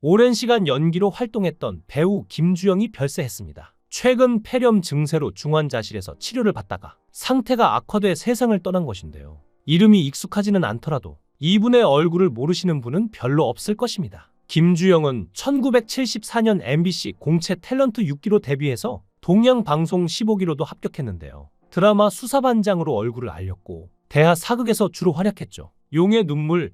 오랜 시간 연기로 활동했던 배우 김주영이 별세했습니다. 최근 폐렴 증세로 중환자실에서 치료를 받다가 상태가 악화돼 세상을 떠난 것인데요. 이름이 익숙하지는 않더라도 이분의 얼굴을 모르시는 분은 별로 없을 것입니다. 김주영은 1974년 MBC 공채 탤런트 6기로 데뷔해서 동양방송 15기로도 합격했는데요. 드라마 수사반장으로 얼굴을 알렸고 대하 사극에서 주로 활약했죠. 용의 눈물,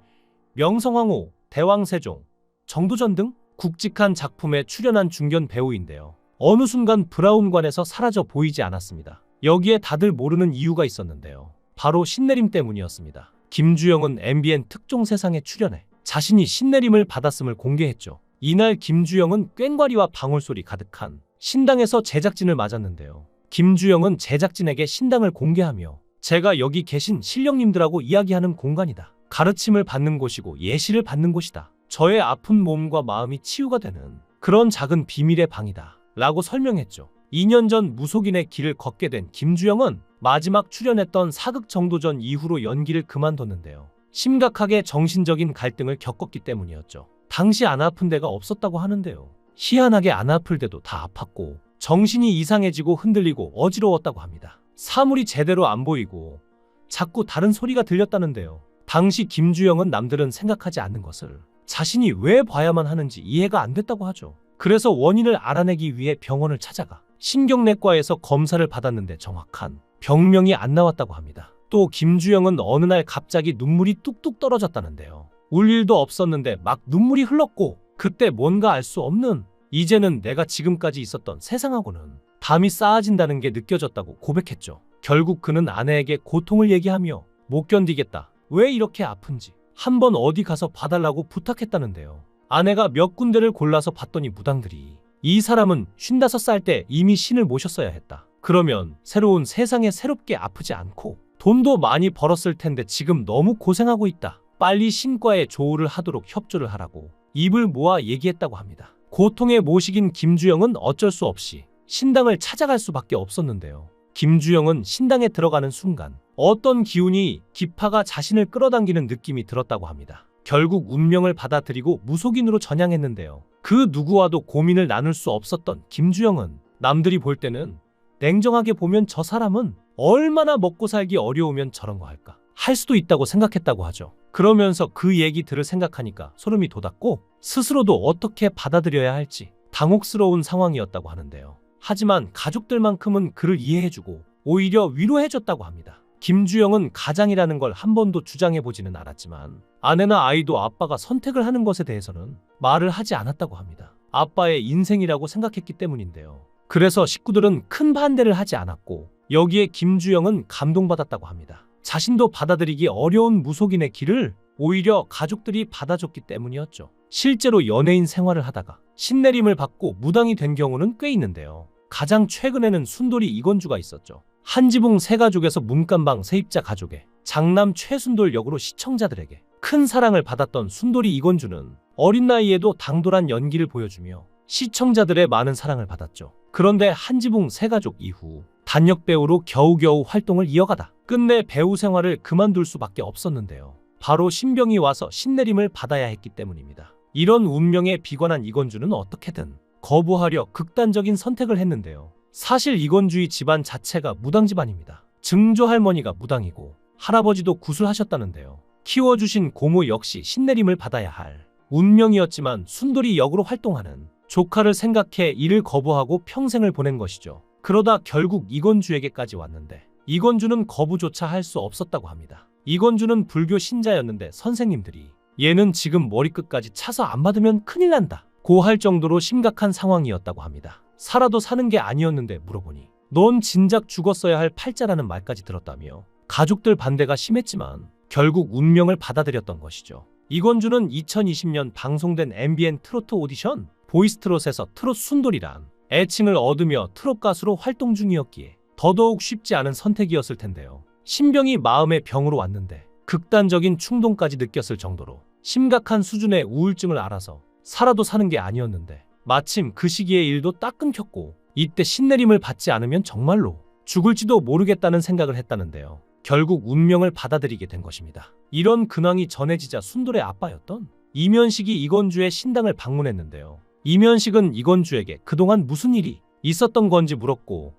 명성황후, 대왕세종, 정도전 등 굵직한 작품에 출연한 중견 배우인데요. 어느 순간 브라운관에서 사라져 보이지 않았습니다. 여기에 다들 모르는 이유가 있었는데요. 바로 신내림 때문이었습니다. 김주영은 MBN 특종세상에 출연해 자신이 신내림을 받았음을 공개했죠. 이날 김주영은 꽹과리와 방울소리 가득한 신당에서 제작진을 맞았는데요. 김주영은 제작진에게 신당을 공개하며 제가 여기 계신 신령님들하고 이야기하는 공간이다. 가르침을 받는 곳이고 예시를 받는 곳이다. 저의 아픈 몸과 마음이 치유가 되는 그런 작은 비밀의 방이다. 라고 설명했죠. 2년 전 무속인의 길을 걷게 된 김주영은 마지막 출연했던 사극 정도전 이후로 연기를 그만뒀는데요. 심각하게 정신적인 갈등을 겪었기 때문이었죠. 당시 안 아픈 데가 없었다고 하는데요. 희한하게 안 아플 때도 다 아팠고 정신이 이상해지고 흔들리고 어지러웠다고 합니다. 사물이 제대로 안 보이고 자꾸 다른 소리가 들렸다는데요. 당시 김주영은 남들은 생각하지 않는 것을 자신이 왜 봐야만 하는지 이해가 안 됐다고 하죠. 그래서 원인을 알아내기 위해 병원을 찾아가 신경내과에서 검사를 받았는데 정확한 병명이 안 나왔다고 합니다. 또 김주영은 어느 날 갑자기 눈물이 뚝뚝 떨어졌다는데요. 울 일도 없었는데 막 눈물이 흘렀고 그때 뭔가 알 수 없는 이제는 내가 지금까지 있었던 세상하고는 담이 쌓아진다는 게 느껴졌다고 고백했죠. 결국 그는 아내에게 고통을 얘기하며 못 견디겠다. 왜 이렇게 아픈지 한번 어디 가서 봐달라고 부탁했다는데요. 아내가 몇 군데를 골라서 봤더니 무당들이 이 사람은 55살 때 이미 신을 모셨어야 했다. 그러면 새로운 세상에 새롭게 아프지 않고 돈도 많이 벌었을 텐데 지금 너무 고생하고 있다. 빨리 신과에 조우를 하도록 협조를 하라고 입을 모아 얘기했다고 합니다. 고통에 모시긴 김주영은 어쩔 수 없이 신당을 찾아갈 수밖에 없었는데요. 김주영은 신당에 들어가는 순간 어떤 기운이 기파가 자신을 끌어당기는 느낌이 들었다고 합니다. 결국 운명을 받아들이고 무속인으로 전향했는데요. 그 누구와도 고민을 나눌 수 없었던 김주영은 남들이 볼 때는 냉정하게 보면 저 사람은 얼마나 먹고 살기 어려우면 저런 거 할까 할 수도 있다고 생각했다고 하죠. 그러면서 그 얘기 들을 생각하니까 소름이 돋았고 스스로도 어떻게 받아들여야 할지 당혹스러운 상황이었다고 하는데요. 하지만 가족들만큼은 그를 이해해주고 오히려 위로해줬다고 합니다. 김주영은 가장이라는 걸 한 번도 주장해보지는 않았지만 아내나 아이도 아빠가 선택을 하는 것에 대해서는 말을 하지 않았다고 합니다. 아빠의 인생이라고 생각했기 때문인데요. 그래서 식구들은 큰 반대를 하지 않았고 여기에 김주영은 감동받았다고 합니다. 자신도 받아들이기 어려운 무속인의 길을 오히려 가족들이 받아줬기 때문이었죠. 실제로 연예인 생활을 하다가 신내림을 받고 무당이 된 경우는 꽤 있는데요. 가장 최근에는 순돌이 이건주가 있었죠. 한지붕 세가족에서 문간방 세입자 가족의 장남 최순돌 역으로 시청자들에게 큰 사랑을 받았던 순돌이 이건주는 어린 나이에도 당돌한 연기를 보여주며 시청자들의 많은 사랑을 받았죠. 그런데 한지붕 세가족 이후 단역 배우로 겨우겨우 활동을 이어가다 끝내 배우 생활을 그만둘 수밖에 없었는데요. 바로 신병이 와서 신내림을 받아야 했기 때문입니다. 이런 운명에 비관한 이건주는 어떻게든 거부하려 극단적인 선택을 했는데요. 사실 이건주의 집안 자체가 무당 집안입니다. 증조 할머니가 무당이고 할아버지도 구술하셨다는데요. 키워주신 고모 역시 신내림을 받아야 할 운명이었지만 순돌이 역으로 활동하는 조카를 생각해 이를 거부하고 평생을 보낸 것이죠. 그러다 결국 이건주에게까지 왔는데 이건주는 거부조차 할 수 없었다고 합니다. 이건주는 불교 신자였는데 선생님들이 얘는 지금 머리끝까지 차서 안 받으면 큰일 난다 고 할 정도로 심각한 상황이었다고 합니다. 살아도 사는 게 아니었는데 물어보니 넌 진작 죽었어야 할 팔자라는 말까지 들었다며 가족들 반대가 심했지만 결국 운명을 받아들였던 것이죠. 이건주는 2020년 방송된 MBN 트로트 오디션 보이스트롯에서 트롯 순돌이란 애칭을 얻으며 트롯 가수로 활동 중이었기에 더더욱 쉽지 않은 선택이었을 텐데요. 신병이 마음의 병으로 왔는데 극단적인 충동까지 느꼈을 정도로 심각한 수준의 우울증을 앓아서 살아도 사는 게 아니었는데 마침 그 시기에 일도 딱 끊겼고 이때 신내림을 받지 않으면 정말로 죽을지도 모르겠다는 생각을 했다는데요. 결국 운명을 받아들이게 된 것입니다. 이런 근황이 전해지자 순돌의 아빠였던 이면식이 이건주의 신당을 방문했는데요. 이면식은 이건주에게 그동안 무슨 일이 있었던 건지 물었고,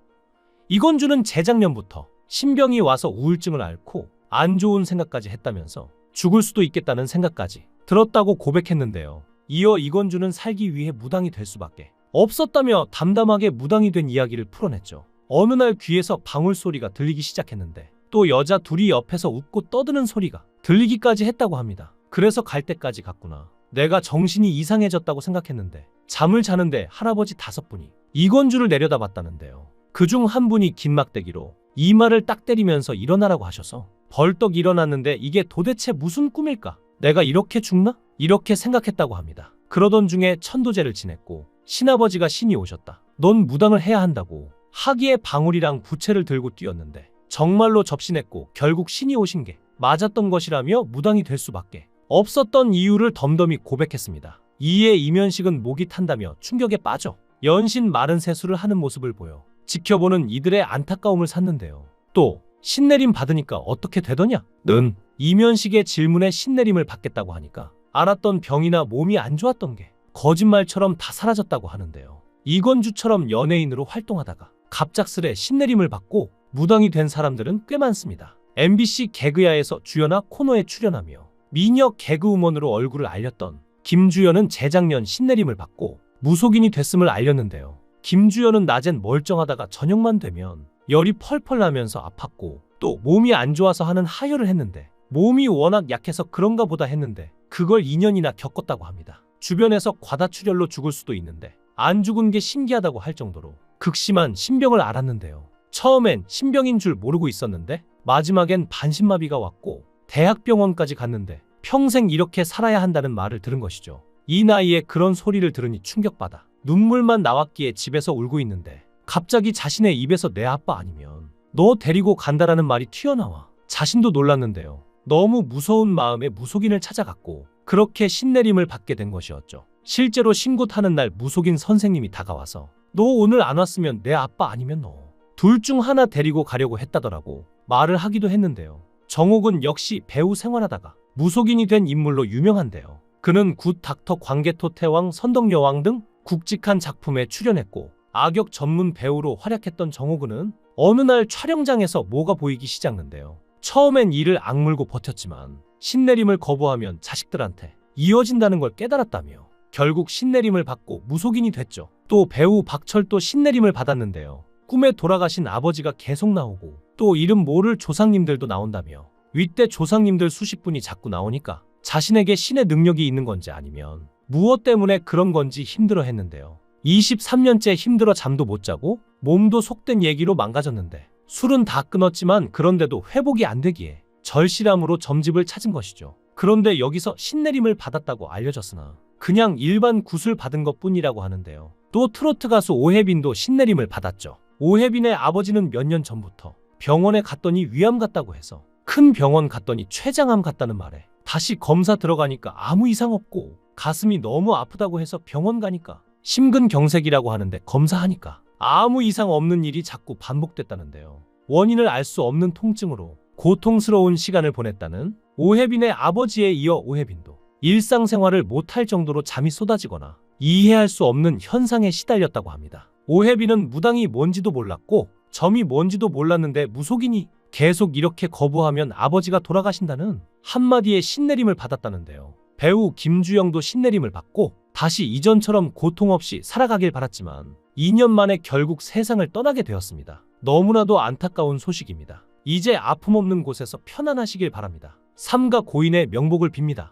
이건주는 재작년부터 신병이 와서 우울증을 앓고 안 좋은 생각까지 했다면서 죽을 수도 있겠다는 생각까지 들었다고 고백했는데요. 이어 이건주는 살기 위해 무당이 될 수밖에 없었다며 담담하게 무당이 된 이야기를 풀어냈죠. 어느 날 귀에서 방울 소리가 들리기 시작했는데 또 여자 둘이 옆에서 웃고 떠드는 소리가 들리기까지 했다고 합니다. 그래서 갈 때까지 갔구나. 내가 정신이 이상해졌다고 생각했는데 잠을 자는데 할아버지 5분이 이건주를 내려다봤다는데요. 그중 한 분이 긴 막대기로 이마를 딱 때리면서 일어나라고 하셔서 벌떡 일어났는데 이게 도대체 무슨 꿈일까? 내가 이렇게 죽나? 이렇게 생각했다고 합니다. 그러던 중에 천도제를 지냈고 신아버지가 신이 오셨다. 넌 무당을 해야 한다고 하기에 방울이랑 부채를 들고 뛰었는데 정말로 접신했고 결국 신이 오신 게 맞았던 것이라며 무당이 될 수밖에 없었던 이유를 덤덤히 고백했습니다. 이에 이면식은 목이 탄다며 충격에 빠져 연신 마른 세수를 하는 모습을 보여 지켜보는 이들의 안타까움을 샀는데요. 또 신내림 받으니까 어떻게 되더냐? 는 이면식의 질문에 신내림을 받겠다고 하니까 알았던 병이나 몸이 안 좋았던 게 거짓말처럼 다 사라졌다고 하는데요. 이건주처럼 연예인으로 활동하다가 갑작스레 신내림을 받고 무당이 된 사람들은 꽤 많습니다. MBC 개그야에서 주연아 코너에 출연하며 미녀 개그우먼으로 얼굴을 알렸던 김주연은 재작년 신내림을 받고 무속인이 됐음을 알렸는데요. 김주연은 낮엔 멀쩡하다가 저녁만 되면 열이 펄펄 나면서 아팠고 또 몸이 안 좋아서 하는 하혈을 했는데 몸이 워낙 약해서 그런가 보다 했는데 그걸 2년이나 겪었다고 합니다. 주변에서 과다출혈로 죽을 수도 있는데 안 죽은 게 신기하다고 할 정도로 극심한 신병을 앓았는데요. 처음엔 신병인 줄 모르고 있었는데 마지막엔 반신마비가 왔고 대학병원까지 갔는데 평생 이렇게 살아야 한다는 말을 들은 것이죠. 이 나이에 그런 소리를 들으니 충격받아 눈물만 나왔기에 집에서 울고 있는데 갑자기 자신의 입에서 내 아빠 아니면 너 데리고 간다라는 말이 튀어나와 자신도 놀랐는데요. 너무 무서운 마음에 무속인을 찾아갔고 그렇게 신내림을 받게 된 것이었죠. 실제로 신고타는 날 무속인 선생님이 다가와서 너 오늘 안 왔으면 내 아빠 아니면 너 둘 중 하나 데리고 가려고 했다더라고 말을 하기도 했는데요. 정옥은 역시 배우 생활하다가 무속인이 된 인물로 유명한데요. 그는 굿 닥터 광개토 태왕 선덕여왕 등 굵직한 작품에 출연했고 악역 전문 배우로 활약했던 정옥은 어느 날 촬영장에서 뭐가 보이기 시작하는데요. 처음엔 이를 악물고 버텼지만 신내림을 거부하면 자식들한테 이어진다는 걸 깨달았다며 결국 신내림을 받고 무속인이 됐죠. 또 배우 박철도 신내림을 받았는데요. 꿈에 돌아가신 아버지가 계속 나오고 또 이름 모를 조상님들도 나온다며 윗대 조상님들 수십 분이 자꾸 나오니까 자신에게 신의 능력이 있는 건지 아니면 무엇 때문에 그런 건지 힘들어 했는데요. 23년째 힘들어 잠도 못 자고 몸도 속된 얘기로 망가졌는데 술은 다 끊었지만 그런데도 회복이 안 되기에 절실함으로 점집을 찾은 것이죠. 그런데 여기서 신내림을 받았다고 알려졌으나 그냥 일반 굿을 받은 것뿐이라고 하는데요. 또 트로트 가수 오혜빈도 신내림을 받았죠. 오혜빈의 아버지는 몇 년 전부터 병원에 갔더니 위암 같다고 해서 큰 병원 갔더니 췌장암 같다는 말에 다시 검사 들어가니까 아무 이상 없고 가슴이 너무 아프다고 해서 병원 가니까 심근경색이라고 하는데 검사하니까 아무 이상 없는 일이 자꾸 반복됐다는데요. 원인을 알 수 없는 통증으로 고통스러운 시간을 보냈다는 오혜빈의 아버지에 이어 오혜빈도 일상생활을 못할 정도로 잠이 쏟아지거나 이해할 수 없는 현상에 시달렸다고 합니다. 오혜빈은 무당이 뭔지도 몰랐고 점이 뭔지도 몰랐는데 무속인이 계속 이렇게 거부하면 아버지가 돌아가신다는 한마디에 신내림을 받았다는데요. 배우 김주영도 신내림을 받고 다시 이전처럼 고통 없이 살아가길 바랐지만 2년 만에 결국 세상을 떠나게 되었습니다. 너무나도 안타까운 소식입니다. 이제 아픔 없는 곳에서 편안하시길 바랍니다. 삼가 고인의 명복을 빕니다.